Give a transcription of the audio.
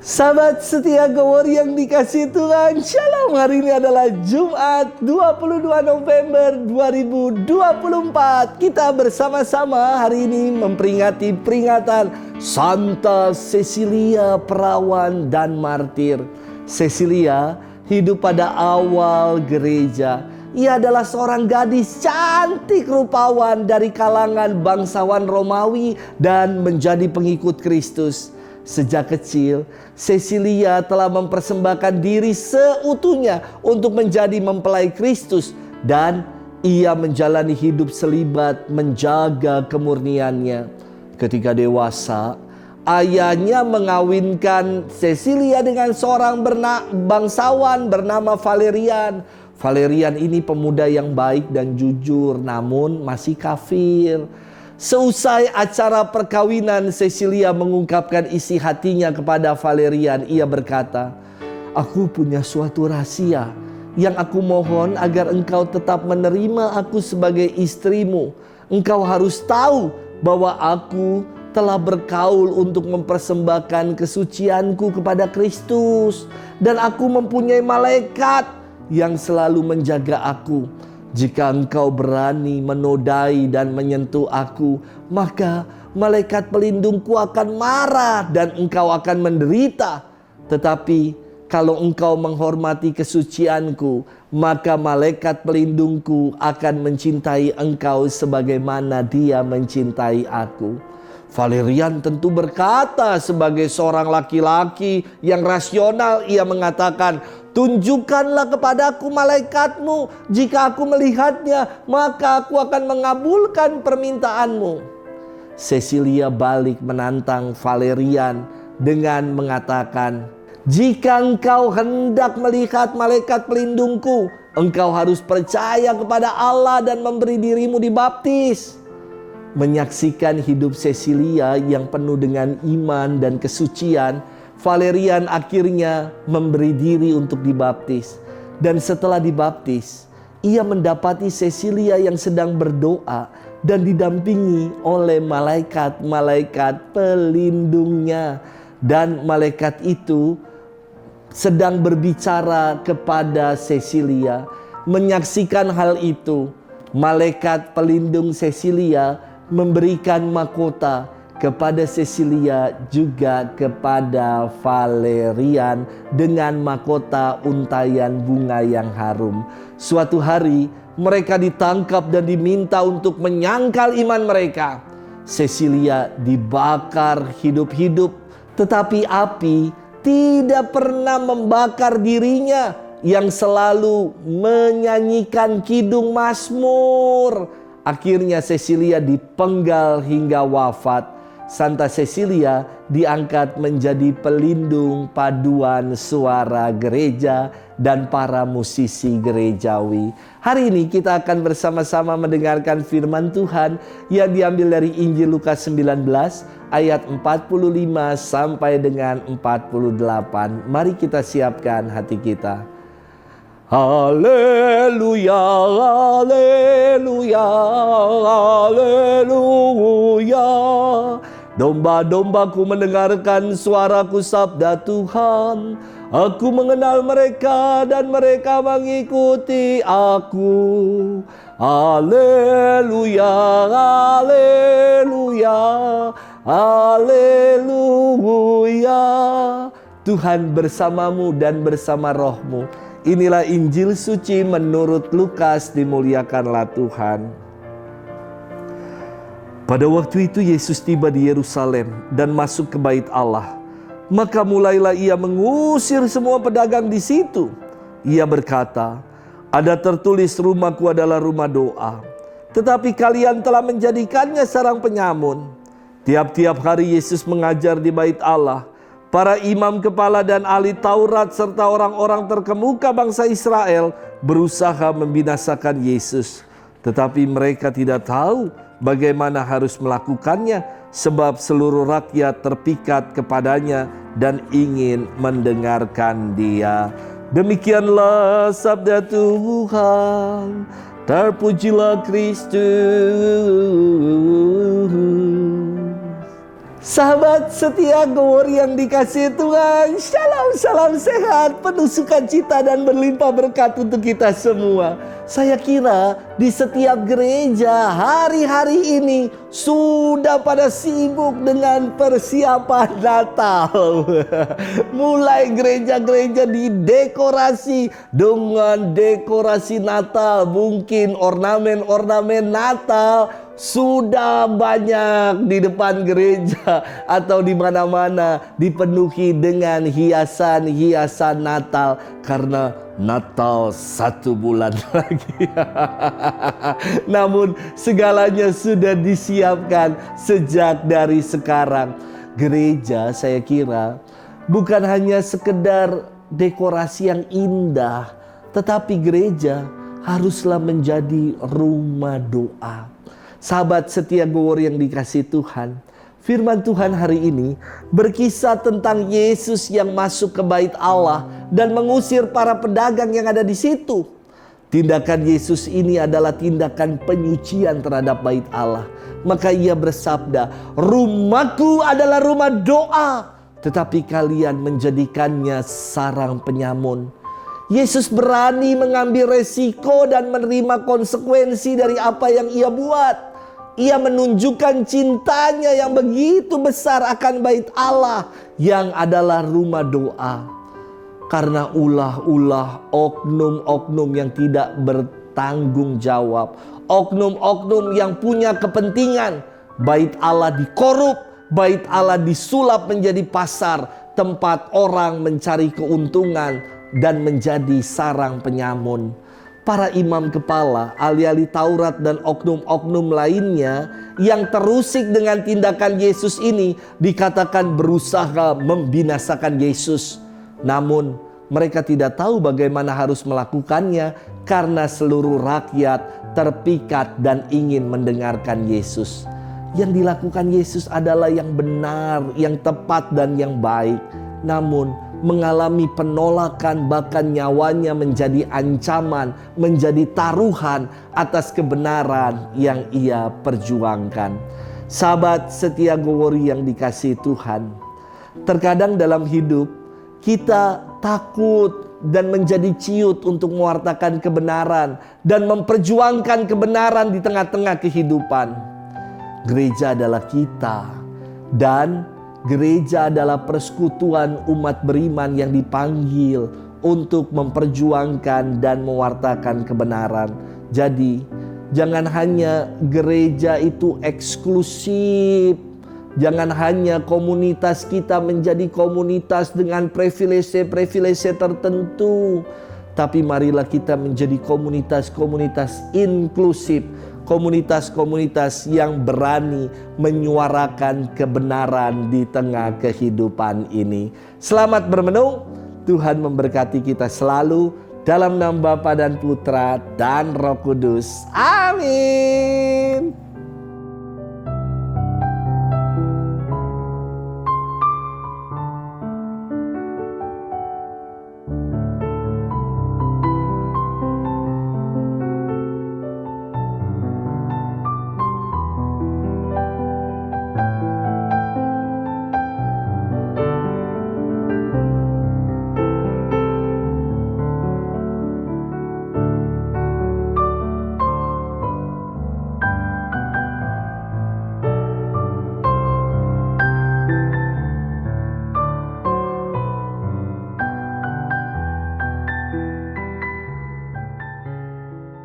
Sahabat setia Gowor yang dikasihi Tuhan, Shalom. Hari ini adalah Jumat 22 November 2024. Kita bersama-sama hari ini memperingati peringatan Santa Cecilia Perawan dan Martir. Cecilia hidup pada awal gereja. Ia adalah seorang gadis cantik rupawan dari kalangan bangsawan Romawi dan menjadi pengikut Kristus. Sejak kecil, Cecilia telah mempersembahkan diri seutuhnya untuk menjadi mempelai Kristus, dan ia menjalani hidup selibat menjaga kemurniannya. Ketika dewasa, ayahnya mengawinkan Cecilia dengan seorang bangsawan bernama Valerian. Valerian ini pemuda yang baik dan jujur, namun masih kafir. Seusai acara perkawinan, Cecilia mengungkapkan isi hatinya kepada Valerian. Ia berkata, "Aku punya suatu rahasia yang aku mohon agar engkau tetap menerima aku sebagai istrimu. Engkau harus tahu bahwa aku telah berkaul untuk mempersembahkan kesucianku kepada Kristus, dan aku mempunyai malaikat yang selalu menjaga aku. Jika engkau berani menodai dan menyentuh aku, maka malaikat pelindungku akan marah dan engkau akan menderita. Tetapi kalau engkau menghormati kesucianku, maka malaikat pelindungku akan mencintai engkau sebagaimana dia mencintai aku." Valerian tentu berkata sebagai seorang laki-laki yang rasional, ia mengatakan, "Tunjukkanlah kepadaku malaikatmu. Jika aku melihatnya, maka aku akan mengabulkan permintaanmu." Cecilia balik menantang Valerian dengan mengatakan, "Jika engkau hendak melihat malaikat pelindungku, engkau harus percaya kepada Allah dan memberi dirimu dibaptis." Menyaksikan hidup Cecilia yang penuh dengan iman dan kesucian, Valerian akhirnya memberi diri untuk dibaptis. Dan setelah dibaptis, ia mendapati Cecilia yang sedang berdoa dan didampingi oleh malaikat-malaikat pelindungnya. Dan malaikat itu sedang berbicara kepada Cecilia. Menyaksikan hal itu, malaikat pelindung Cecilia memberikan mahkota kepada Cecilia juga kepada Valerian dengan mahkota untayan bunga yang harum. Suatu hari mereka ditangkap dan diminta untuk menyangkal iman mereka. Cecilia dibakar hidup-hidup, tetapi api tidak pernah membakar dirinya yang selalu menyanyikan kidung Mazmur. Akhirnya Cecilia dipenggal hingga wafat. Santa Cecilia diangkat menjadi pelindung paduan suara gereja dan para musisi gerejawi. Hari ini kita akan bersama-sama mendengarkan firman Tuhan yang diambil dari Injil Lukas 19 ayat 45 sampai dengan 48. Mari kita siapkan hati kita. Haleluya, haleluya, haleluya. Domba-dombaku mendengarkan suaraku, sabda Tuhan. Aku mengenal mereka dan mereka mengikuti aku. Haleluya, haleluya, haleluya. Tuhan bersamamu dan bersama rohmu. Inilah Injil suci menurut Lukas, dimuliakanlah Tuhan. Pada waktu itu Yesus tiba di Yerusalem dan masuk ke bait Allah. Maka mulailah ia mengusir semua pedagang di situ. Ia berkata, "Ada tertulis rumahku adalah rumah doa, tetapi kalian telah menjadikannya sarang penyamun." Tiap-tiap hari Yesus mengajar di bait Allah. Para imam kepala dan ahli Taurat serta orang-orang terkemuka bangsa Israel berusaha membinasakan Yesus. Tetapi mereka tidak tahu bagaimana harus melakukannya, sebab seluruh rakyat terpikat kepadanya dan ingin mendengarkan Dia. Demikianlah sabda Tuhan. Terpujilah Kristus. Sahabat setia Go Word yang dikasihi Tuhan, shalom, salam sehat, penuh sukacita dan berlimpah berkat untuk kita semua. Saya kira di setiap gereja hari-hari ini sudah pada sibuk dengan persiapan Natal. Mulai gereja-gereja didekorasi dengan dekorasi Natal, mungkin ornamen-ornamen Natal sudah banyak di depan gereja atau di mana-mana dipenuhi dengan hiasan-hiasan Natal karena Natal 1 bulan lagi. Namun segalanya sudah disiapkan sejak dari sekarang. Gereja saya kira bukan hanya sekedar dekorasi yang indah, tetapi gereja haruslah menjadi rumah doa. Sahabat setia Go Word yang dikasihi Tuhan, firman Tuhan hari ini berkisah tentang Yesus yang masuk ke bait Allah dan mengusir para pedagang yang ada di situ. Tindakan Yesus ini adalah tindakan penyucian terhadap bait Allah. Maka ia bersabda, "Rumahku adalah rumah doa, tetapi kalian menjadikannya sarang penyamun." Yesus berani mengambil resiko dan menerima konsekuensi dari apa yang ia buat. Ia menunjukkan cintanya yang begitu besar akan bait Allah yang adalah rumah doa. Karena ulah-ulah oknum-oknum yang tidak bertanggung jawab, oknum-oknum yang punya kepentingan, bait Allah dikorup, bait Allah disulap menjadi pasar, tempat orang mencari keuntungan dan menjadi sarang penyamun. Para imam kepala, ahli-ahli Taurat dan oknum-oknum lainnya yang terusik dengan tindakan Yesus ini dikatakan berusaha membinasakan Yesus. Namun mereka tidak tahu bagaimana harus melakukannya karena seluruh rakyat terpikat dan ingin mendengarkan Yesus. Yang dilakukan Yesus adalah yang benar, yang tepat dan yang baik. Namun mengalami penolakan, bahkan nyawanya menjadi ancaman, menjadi taruhan atas kebenaran yang ia perjuangkan. Sahabat setia Go Word yang dikasihi Tuhan, terkadang dalam hidup kita takut dan menjadi ciut untuk mewartakan kebenaran dan memperjuangkan kebenaran di tengah-tengah kehidupan. Gereja adalah kita, dan gereja adalah persekutuan umat beriman yang dipanggil untuk memperjuangkan dan mewartakan kebenaran. Jadi, jangan hanya gereja itu eksklusif. Jangan hanya komunitas kita menjadi komunitas dengan privilege tertentu. Tapi marilah kita menjadi komunitas-komunitas inklusif. Komunitas-komunitas yang berani menyuarakan kebenaran di tengah kehidupan ini. Selamat bermenung. Tuhan memberkati kita selalu. Dalam nama Bapa dan Putra dan Roh Kudus. Amin.